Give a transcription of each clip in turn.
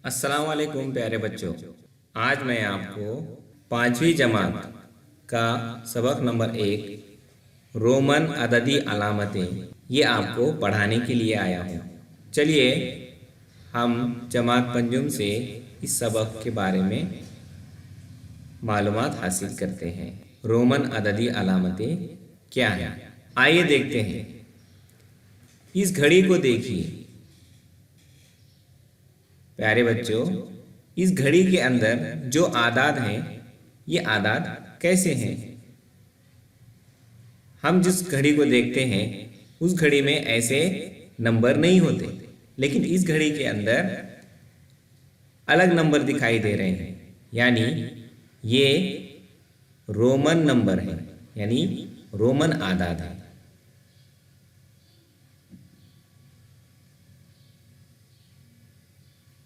अस्सलाम वालेकुम प्यारे बच्चों। आज मैं आपको पांचवी जमात का सबक नंबर 1 रोमन अददी अलामतें ये आपको पढ़ाने के लिए आया हूँ। चलिए हम जमात पंजुम से इस सबक के बारे में मालूमात हासिल करते हैं। रोमन अददी अलामतें क्या हैं? आइए देखते हैं। इस घड़ी को देखिए प्यारे बच्चों, इस घड़ी के अंदर जो आदाद हैं ये आदाद कैसे हैं? हम जिस घड़ी को देखते हैं उस घड़ी में ऐसे नंबर नहीं होते, लेकिन इस घड़ी के अंदर अलग नंबर दिखाई दे रहे हैं, यानी ये रोमन नंबर है, यानी रोमन आदाद है।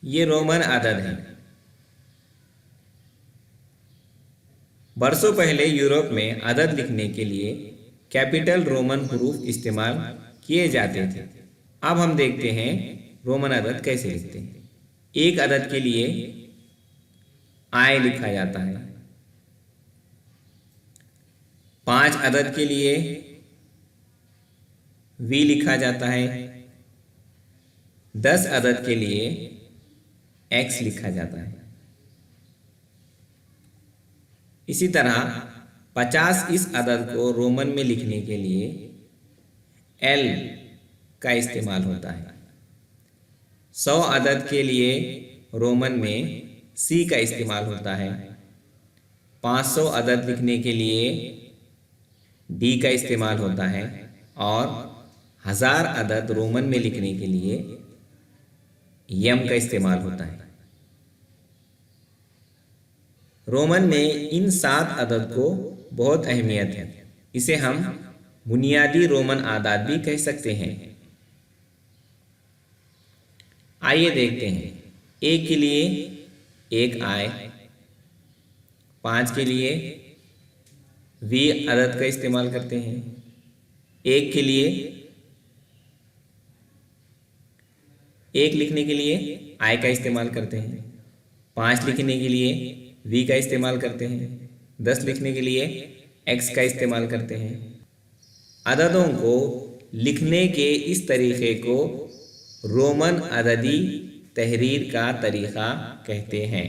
ये रोमन आदद है। बरसों पहले यूरोप में अदद लिखने के लिए कैपिटल रोमन हरूफ इस्तेमाल किए जाते थे। अब हम देखते हैं रोमन अदद कैसे लिखते हैं। एक अदद के लिए आय लिखा जाता है, 5 अदद के लिए वी लिखा जाता है, 10 अदद के लिए एक्स लिखा जाता है। इसी तरह 50 इस अदद को रोमन में लिखने के लिए एल का इस्तेमाल होता है। 100 अदद के लिए रोमन में सी का इस्तेमाल होता है। 500 अदद लिखने के लिए डी का इस्तेमाल होता है और 1000 अदद रोमन में लिखने के लिए यम का इस्तेमाल होता है। रोमन में इन 7 अदद को बहुत अहमियत है। इसे हम बुनियादी रोमन आदाद भी कह सकते हैं। आइए देखते हैं। एक के लिए एक आय, 5 के लिए वी अदद का इस्तेमाल करते हैं, एक के लिए एक लिखने के लिए आय का इस्तेमाल करते हैं, 5 लिखने के लिए वी का इस्तेमाल करते हैं, 10 लिखने के लिए एक्स का इस्तेमाल करते हैं। अददों को लिखने के इस तरीक़े को रोमन अददी तहरीर का तरीक़ा कहते हैं।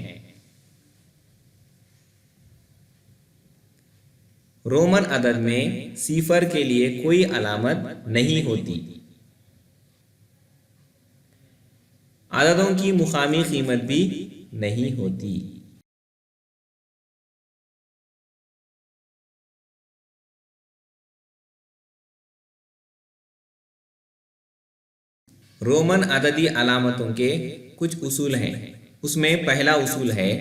रोमन अदद में सिफर के लिए कोई अलामत नहीं होती। अददों की मुकामी कीमत भी नहीं होती। रोमन अददी अलामतों के कुछ उसूल हैं। उसमें पहला उसूल है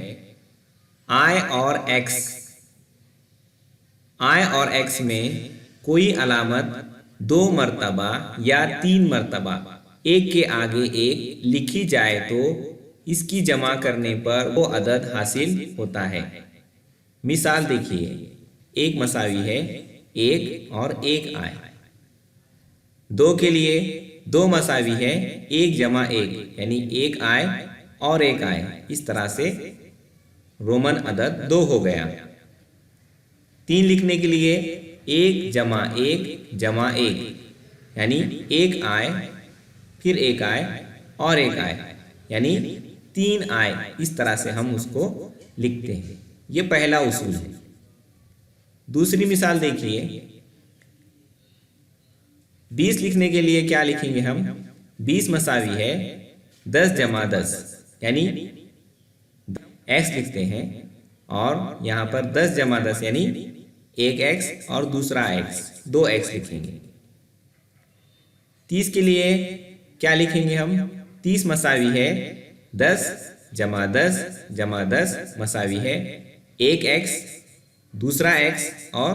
आय और एक्स। आय और एक्स में कोई अलामत 2 मरतबा या 3 मरतबा एक के आगे एक लिखी जाए तो इसकी जमा करने पर वो अदद हासिल होता है। मिसाल देखिए, एक मसावी है 1 और 1 आय। 2 के लिए 2 मसावी है 1 जमा 1, यानी 1 आय और 1 आय। इस तरह से रोमन अदद 2 हो गया। 3 लिखने के लिए 1 जमा 1 जमा 1, यानी 1 आय फिर 1 आय और 1 आय, यानी 3 आय। इस तरह से हम उसको लिखते हैं। ये पहला उसूल है। दूसरी मिसाल देखिए, 20 लिखने के लिए क्या लिखेंगे हम? 20 मसावी है 10 जमा 10, यानी एक्स लिखते हैं और यहाँ पर 10 जमा 10 यानी 1 एक्स और दूसरा एक्स, 2 एक्स लिखेंगे। 30 के लिए क्या लिखेंगे हम? 30 मसावी है 10 जमा 10 जमा 10 मसावी है 1 एक्स, दूसरा एक्स और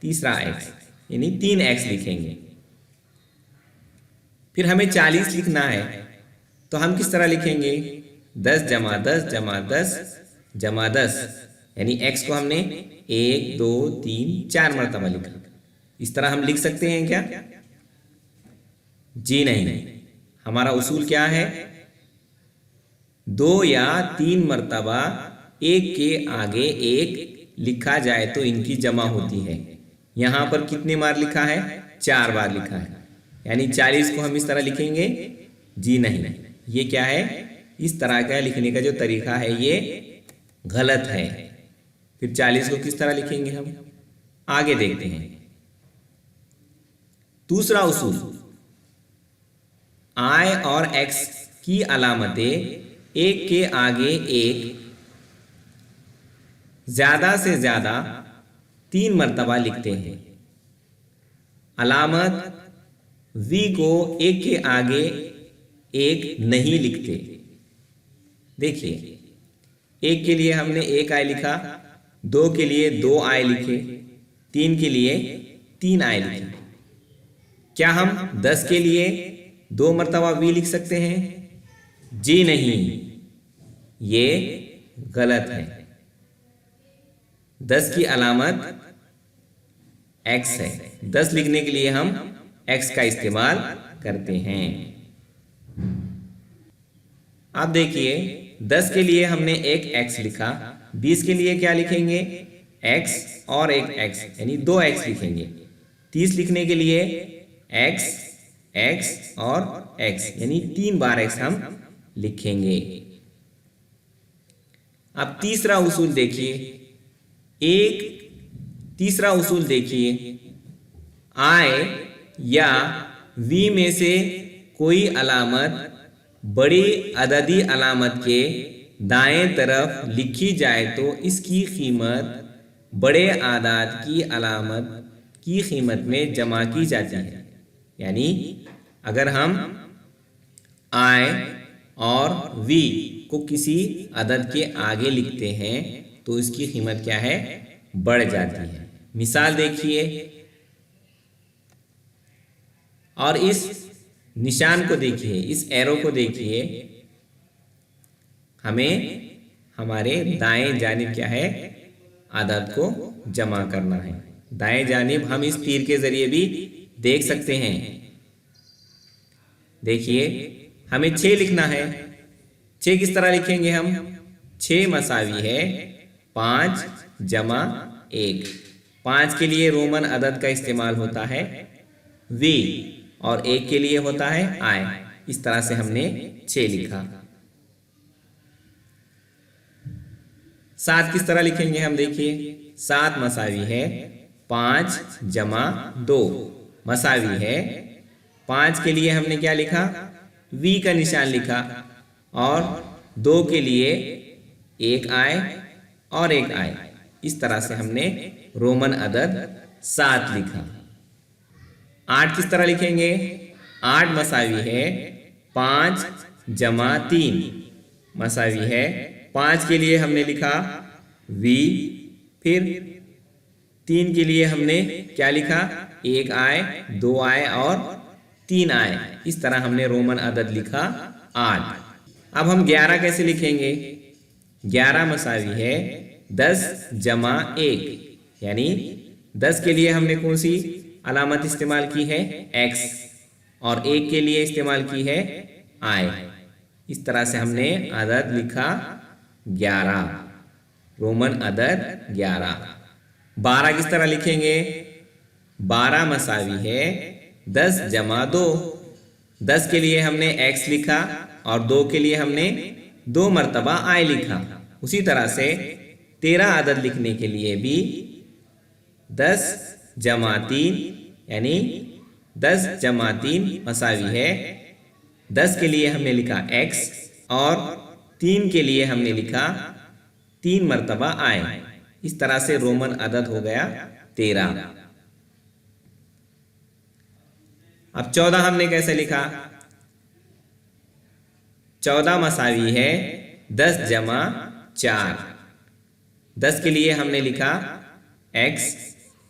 तीसरा एक्स, यानी 3 एक्स लिखेंगे। फिर हमें 40 लिखना है तो हम किस तरह लिखेंगे? 10 जमा 10 जमा 10 जमा 10, यानी एक्स को हमने 1 2 3 4 मरतबा लिखा। इस तरह हम लिख सकते हैं क्या? जी नहीं। हमारा उसूल क्या है? 2 या 3 मर्तबा एक के आगे एक लिखा जाए तो इनकी जमा होती है। यहाँ पर कितने बार लिखा है? 4 बार लिखा है। यानी 40 को हम इस तरह लिखेंगे? जी नहीं, ये क्या है, इस तरह का लिखने का जो तरीका है ये गलत है। फिर 40 को किस तरह लिखेंगे हम, आगे देखते हैं। दूसरा उसूल, I और X की अलामतें एक के आगे एक ज्यादा से ज्यादा 3 मर्तबा लिखते हैं। अलामत V को एक के आगे एक नहीं लिखते। देखिए, एक के लिए हमने एक I लिखा, 2 के लिए 2 I लिखे, 3 के लिए 3 I लिखे। क्या हम 10 के लिए 2 मर्तबा V लिख सकते हैं? जी नहीं, ये गलत है। 10 की अलामत X है। 10 लिखने के लिए हम X का इस्तेमाल करते हैं। अब देखिए, 10 के लिए हमने एक X लिखा, 20 के लिए क्या लिखेंगे? X और एक X, यानी 2 X लिखेंगे। 30 लिखने के लिए X, X और X, यानी 3 बार X हम लिखेंगे। अब तीसरा उसूल देखिए, तीसरा उसूल देखिए, I या V में से कोई अलामत बड़ी अददी अलामत के दाएं तरफ लिखी जाए तो इसकी कीमत बड़े आदाद की अलामत की कीमत में जमा की जाती है। यानी अगर हम I और V को किसी अदद के आगे लिखते हैं तो इसकी कीमत क्या है? बढ़ जाती है। मिसाल देखिए, और इस निशान को देखिए, इस एरो को देखिए, हमें हमारे दाएं जानिब क्या है? आदत को जमा करना है। दाएं जानिब हम इस तीर के जरिए भी देख सकते हैं। देखिए, हमें 6 लिखना है। 6 किस तरह लिखेंगे हम? 6 मसावी है 5 जमा 1। 5 के लिए रोमन अदद का इस्तेमाल होता है V और 1 के लिए होता है I। इस तरह से हमने 6 लिखा। 7 किस तरह लिखेंगे हम? देखिए, 7 मसावी है 5 जमा 2, मसावी है 5 के लिए हमने क्या लिखा? V का निशान लिखा, और 2 के लिए एक I और एक I। इस तरह से हमने रोमन अदद 7 लिखा। 8 किस तरह लिखेंगे? 8 मसावी है 5 जमा 3, मसावी है 5 के लिए हमने लिखा V, फिर 3 के लिए हमने क्या लिखा? एक I, 2 I और 3 I। इस तरह हमने रोमन अदद लिखा 8। अब हम 11 कैसे लिखेंगे? 11 मसावी है 10 जमा 1, यानी 10 के लिए हमने कौन सी अलामत इस्तेमाल की है? X, और 1 के लिए इस्तेमाल की है I। इस तरह से हमने अदद लिखा 11, रोमन अदद 11। 12 किस तरह लिखेंगे? 12 मसावी है 10 जमा 2। 10 के लिए हमने X लिखा और 2 के लिए हमने 2 मर्तबा I लिखा। उसी तरह से 13 अदद लिखने के लिए भी 10 जमा 3, यानी 10 जमा 3 मसावी है 10 के लिए हमने लिखा X और 3 के लिए हमने लिखा 3 मर्तबा I। इस तरह से रोमन अदद हो गया 13। अब 14 हमने कैसे लिखा? 14 मसावी है 10 जमा 4। 10 के लिए हमने लिखा X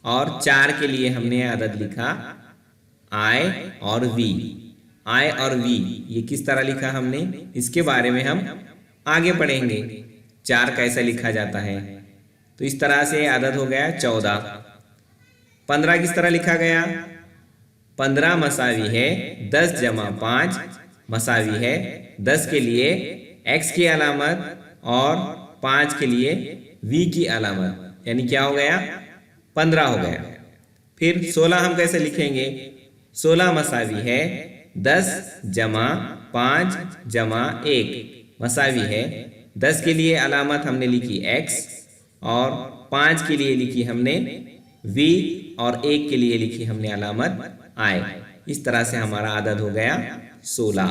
और 4 के लिए हमने अदद लिखा I और V। I और V ये किस तरह लिखा हमने? इसके बारे में हम आगे पढ़ेंगे 4 कैसे लिखा जाता है। तो इस तरह से अदद हो गया 14। 15 किस तरह लिखा गया? 15 मसावी है 10 जमा 5, मसावी है 10 के लिए x की अलामत और 5 के लिए v की अलामत, यानी क्या हो गया 15 हो गया। फिर 16 हम कैसे लिखेंगे, 16 मसावी है 10 जमा 5 जमा 1 मसावी है 10 के लिए अलामत हमने लिखी x और 5 के लिए लिखी हमने v और 1 के लिए लिखी हमने अलामत i। इस तरह से हमारा आदद हो गया 16।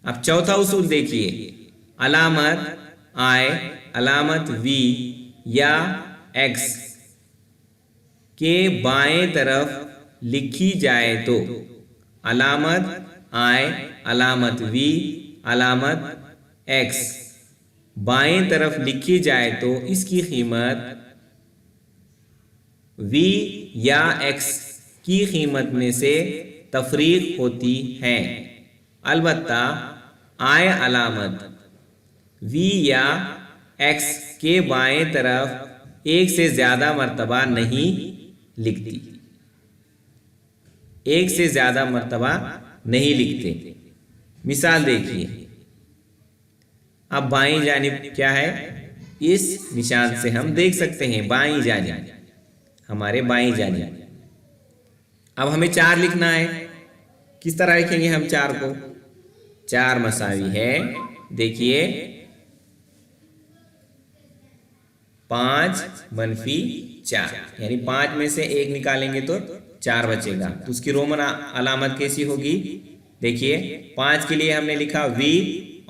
अब चौथा उसूल देखिए, अलामत i अलामत v या x के बाएं तरफ लिखी जाए तो, अलामत i अलामत v अलामत x बाएं तरफ लिखी जाए तो इसकी कीमत v या x की कीमत में से तफरीक होती है। अलबत्ता i अलामत v या x के बाएं तरफ एक से ज़्यादा मर्तबा नहीं लिखती, एक से ज़्यादा मर्तबा नहीं लिखते। मिसाल देखिए, अब बाईं जानिब क्या है, इस निशान से हम देख सकते हैं बाईं जानिब, हमारे बाईं जानिब। अब हमें 4 लिखना है, किस तरह लिखेंगे हम 4 को, 4 मसावी है, देखिए 5 मनफी 4, यानी 5 में से 1 निकालेंगे तो 4 बचेगा। तो उसकी रोमन अलामत कैसी होगी, देखिए 5 के लिए हमने लिखा v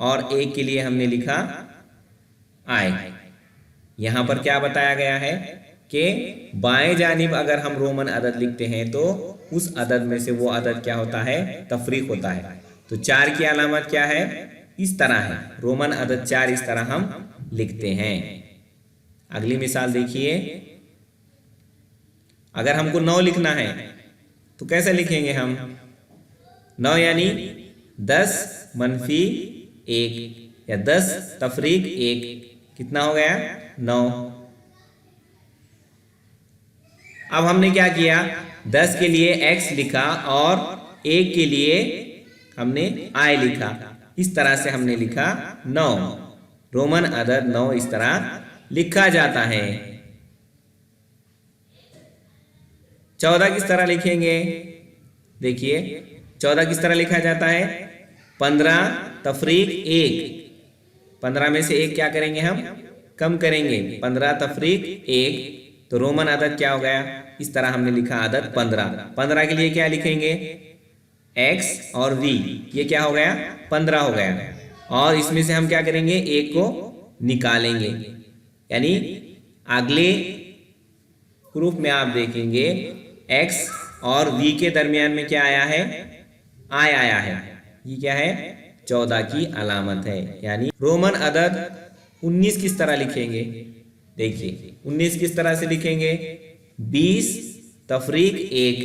और 1 के लिए हमने लिखा i। यहाँ पर क्या बताया गया है कि बाएं जानिब अगर हम रोमन अदद लिखते हैं तो उस अदद में से वो अदद क्या होता है, तफरीक होता है। तो 4 की अलामत क्या है, इस तरह है, रोमन अदद 4 इस तरह हम लिखते हैं। अगली मिसाल देखिए, अगर हमको 9 लिखना है तो कैसे लिखेंगे हम, 9 यानी 10 मनफी 1 या 10 तफरीक 1, कितना हो गया 9। अब हमने क्या किया, 10 के लिए x लिखा और 1 के लिए हमने i लिखा, इस तरह से हमने लिखा 9। रोमन अदद 9 इस तरह लिखा जाता है। 14 किस तरह लिखेंगे, देखिए 14 किस तरह लिखा जाता है, 15 तफरीक 1, 15 में से 1 क्या करेंगे हम, कम करेंगे, 15 तफरीक 1, तो रोमन अदद क्या हो गया, इस तरह हमने लिखा अदद 15। 15 के लिए क्या लिखेंगे, x और v, ये क्या हो गया 15 हो गया, और इसमें से हम क्या करेंगे, 1 को निकालेंगे, यानी अगले प्रूफ में आप देखेंगे x और v के दरमियान में क्या आया है, i आया है, ये क्या है 14 की अलामत है। यानी रोमन अदद 19 किस तरह लिखेंगे, देखिए 19 किस तरह से लिखेंगे, 20 तफरीक 1,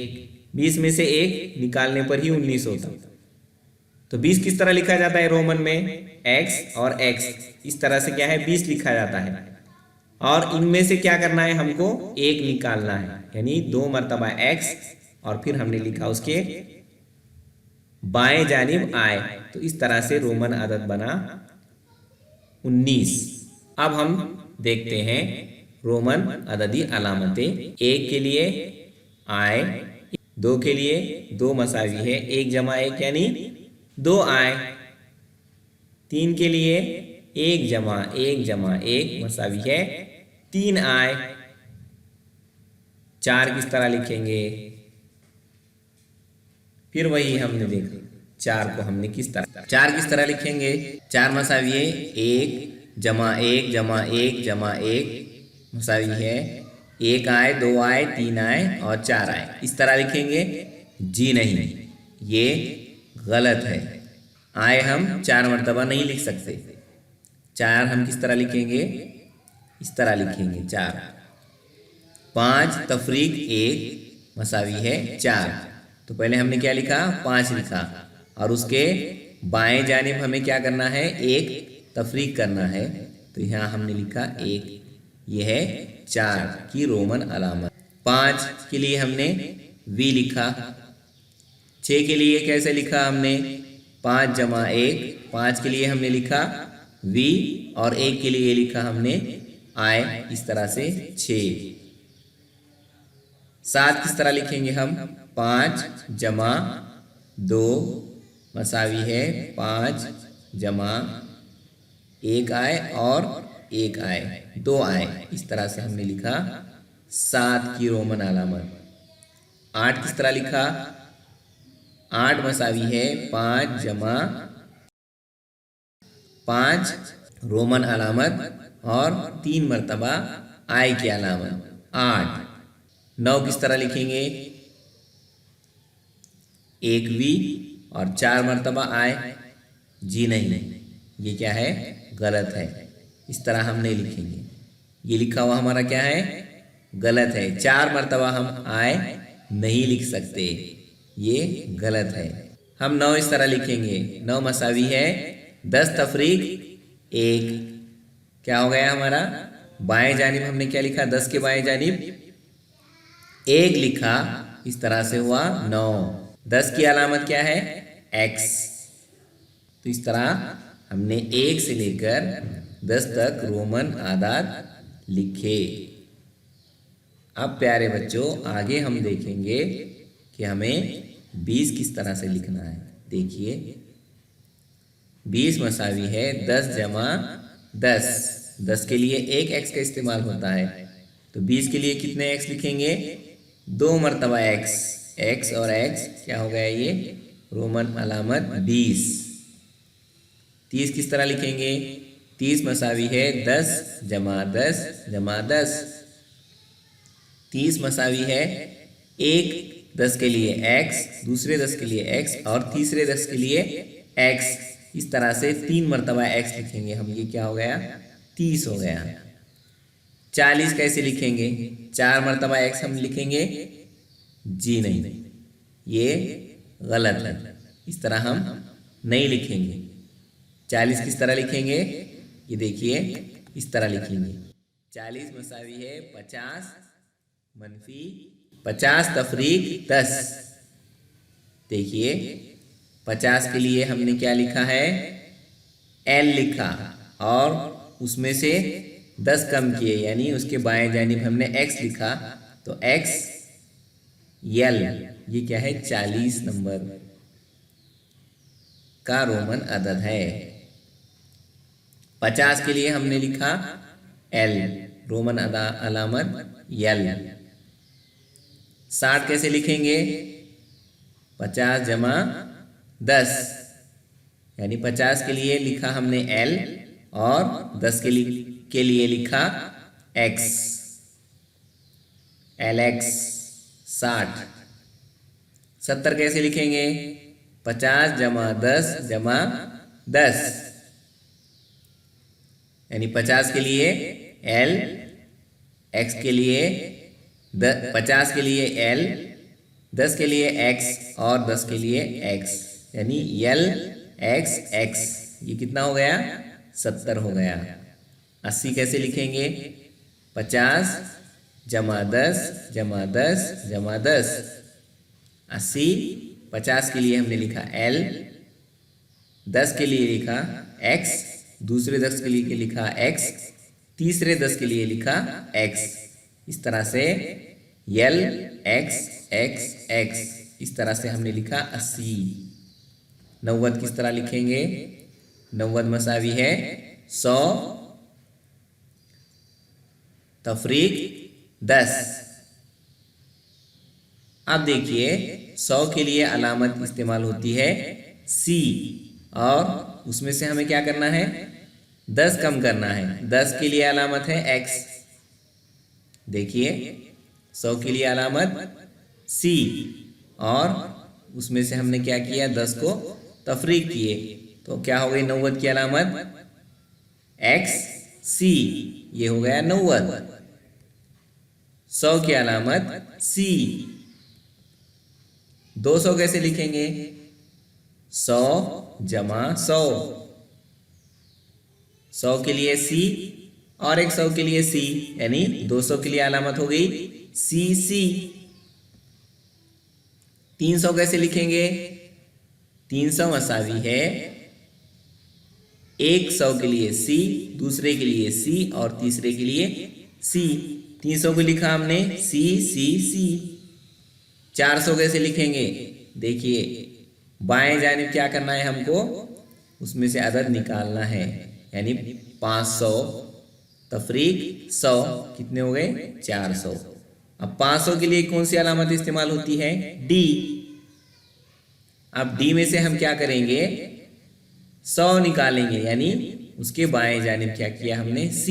20 में से 1 निकालने पर ही 19 होता। तो 20 किस तरह लिखा जाता है रोमन में, x और x, इस तरह से क्या है 20 लिखा जाता है, और इनमें से क्या करना है, हमको 1 निकालना है, यानी 2 मरतबा x और फिर हमने लिखा उसके बाएं जानिब i। तो इस तरह से रोमन अदद बना 19। अब हम देखते हैं रोमन अददी अलामतें। 1 के लिए i, 2 के लिए 2 मसावी है 1 जमा 1 यानी 2i, 3 के लिए 1 जमा 1 जमा 1 मसावी है 3i। 4 किस तरह लिखेंगे, फिर वही हमने देखा 4 को हमने किस तरह लिखेंगे, 4 मसावी है 1 जमा 1 जमा 1 जमा 1 मसावी है 1i 2i 3i और 4i, इस तरह लिखेंगे। जी नहीं, ये गलत है, i हम 4 मरतबा नहीं लिख सकते। 4 हम किस तरह लिखेंगे, इस तरह लिखेंगे 4। 5 तफरीक 1 मसावी है 4, तो पहले हमने क्या लिखा 5 लिखा, और उसके बाएं जानिब हमें क्या करना है 1 तफरीक करना है, तो यहाँ हमने लिखा 1, यह है 4 की रोमन अलामत। 5 के लिए हमने v लिखा, 6 के लिए कैसे लिखा हमने 5 जमा 1, 5 के लिए हमने लिखा V और 1 के लिए लिखा हमने I, इस तरह से 6। 7 किस तरह लिखेंगे हम? 5 जमा 2 मसावी है 5 जमा 1 आए और 1 आए 2 आए, इस तरह से हमने लिखा 7 की रोमन अलामत। 8 किस तरह लिखा? 8 मसावी है 5 जमा 5 रोमन अलामत और 3 मरतबा आई की अलामत 8। 9 किस तरह लिखेंगे? 1 V और 4 मरतबा आई। जी नहीं, ये क्या है? गलत है। इस तरह हम नहीं लिखेंगे, ये लिखा हुआ हमारा क्या है? गलत है। 4 मरतबा हम आए नहीं लिख सकते, ये गलत है। हम 9 इस तरह लिखेंगे। 9 मसावी है 10 तफरीक 1। क्या हो गया हमारा? बाएं जानिब हमने क्या लिखा? 10 के बाएं जानिब 1 लिखा, इस तरह से हुआ 9। 10 की अलामत क्या है? X। तो इस तरह हमने 1 से लेकर 10 तक रोमन आदाद लिखे। अब प्यारे बच्चों, आगे हम देखेंगे कि हमें 20 किस तरह से लिखना है। देखिए, 20 मसावी है 10 जमा 10। 10 के लिए 1 X का इस्तेमाल होता है, तो 20 के लिए कितने X लिखेंगे? 2 मरतबा X। X और X क्या हो गया? ये रोमन अलामत 20। 30 किस तरह लिखेंगे? 30 मसावी है 10 जमा 10 जमा 10। 30 मसावी है 1 10 के लिए X, दूसरे 10 के लिए X और तीसरे 10 के लिए X। इस तरह से 3 मरतबा X लिखेंगे हम। ये क्या हो गया? 30 हो गया। 40 कैसे लिखेंगे? 4 मरतबा X हम लिखेंगे? जी नहीं, ये गलत है। इस तरह हम नहीं लिखेंगे। 40 किस तरह लिखेंगे? ये देखिए, इस तरह लिखेंगे। 40 मसावी है 50 मनफी 50 तफरीक 10। देखिए, 50 के लिए हमने क्या लिखा है? L लिखा और उसमें से 10 कम किए, यानी उसके बाएं जानिब हमने X लिखा, तो X L, ये क्या है? 40 नंबर का रोमन अदद है। 50 के लिए हमने लिखा L, रोमन अलामत L। 60 कैसे लिखेंगे? 50 जमा 10, यानी 50 के लिए लिखा हमने L और 10 के लिए लिखा X, LX 60। 70 कैसे लिखेंगे? 50 जमा 10 जमा 10, यानी 50 के लिए L, X के लिए 50 के लिए L, 10 के लिए X और 10 के लिए X, यानी L X X। ये कितना हो गया? 70 हो गया। 80 कैसे लिखेंगे? 50 जमा 10 जमा 10 जमा 10। 80, 50 के लिए हमने लिखा L, 10 के लिए लिखा X, दूसरे 10 के लिए लिखा X, तीसरे 10 के लिए लिखा X। इस तरह से L X X X, इस तरह से हमने लिखा 80। 90 किस तरह लिखेंगे? 90 मसावी है 100 तफरीक 10। अब देखिए, 100 के लिए अलामत इस्तेमाल होती है C और उसमें से हमें क्या करना है? 10 कम करना है। 10 के लिए अलामत है X। देखिए, 100 के लिए अलामत C और उसमें से हमने क्या किया? 10 को तफरीक किए, तो क्या हो गई? 90 की अलामत X C, ये हो गया 90। 100 की अलामत C। 200 कैसे लिखेंगे? 100 जमा 100। 100 के लिए C और 100 के लिए C, यानी 200 के लिए अलामत हो गई CC। 300 कैसे लिखेंगे? 300 मसावी है 100 के लिए C, दूसरे के लिए C और तीसरे के लिए C। 300 को लिखा हमने C C C। 400 कैसे लिखेंगे? देखिए बाएं जानिब क्या करना है हमको, उसमें से अदद निकालना है, यानी 500 तफरीक 100 कितने हो गए? 400। अब 500 के लिए कौन सी अलामत इस्तेमाल होती है? D। अब D में से हम क्या करेंगे? 100 निकालेंगे, यानी उसके बाएं जानिब क्या किया हमने? C,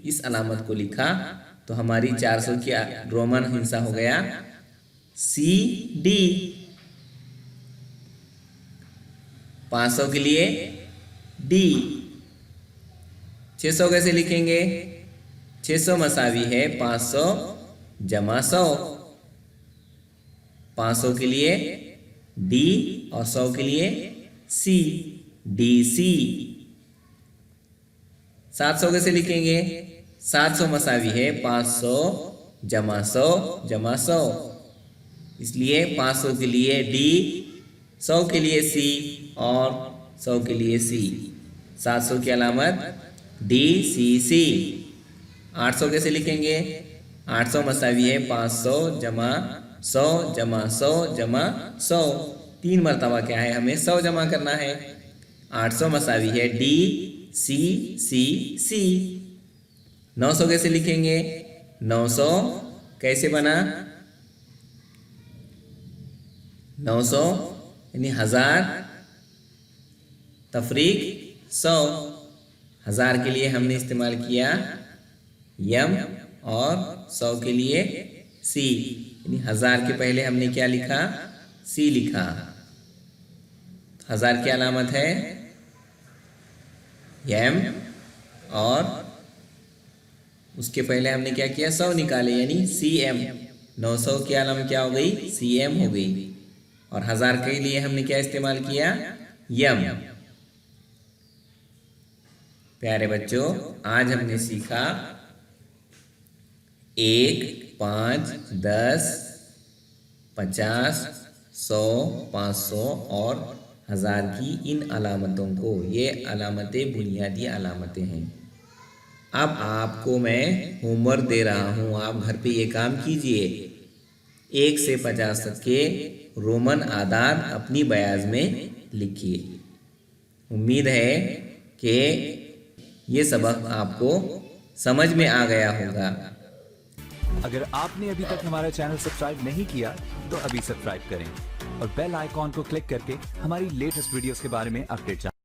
इस अलामत को लिखा, तो हमारी 400 की रोमन हिस्सा हो गया CD। 500 के लिए D। 600 कैसे लिखेंगे? 600 मसावी है 500 जमा 100। 500 के लिए D और 100 के लिए C, DC। 700 कैसे लिखेंगे? 700 मसावी है 500 जमा 100 जमा 100, इसलिए 500 के लिए D, 100 के लिए C और 100 के लिए C। 700 की अलामत DCC। 800 कैसे लिखेंगे? 800 मसावी है 500 जमा 100 जमा 100 जमा 100। 3 मरतबा क्या है? हमें 100 जमा करना है। 800 मसावी है D C C C। 900 कैसे लिखेंगे? 900 कैसे बना? 900 यानी 1000 तफरीक 100। 1000 के लिए हमने इस्तेमाल किया M और 100 के लिए C, यानी 1000 के पहले हमने क्या लिखा? C लिखा। 1000 की अलामत है M और उसके पहले हमने क्या किया? 100 निकाले, यानी CM। 900 की अलामत क्या हो गई? CM हो गई। और 1000 के लिए हमने क्या इस्तेमाल किया? M। प्यारे बच्चों, आज हमने सीखा 1, 5, 10, 50, 100, 500 और 1000 की इन अलामतों को। ये अलामतें बुनियादी अलामतें हैं। अब आपको मैं होमवर्क दे रहा हूँ, आप घर पे ये काम कीजिए। 1 से 50 तक के रोमन आदाद अपनी बयाज में लिखिए। उम्मीद है कि ये सबक आपको समझ में आ गया होगा। अगर आपने अभी तक हमारा चैनल सब्सक्राइब नहीं किया तो अभी सब्सक्राइब करें और बेल आइकॉन को क्लिक करके हमारी लेटेस्ट वीडियोस के बारे में अपडेट जानें।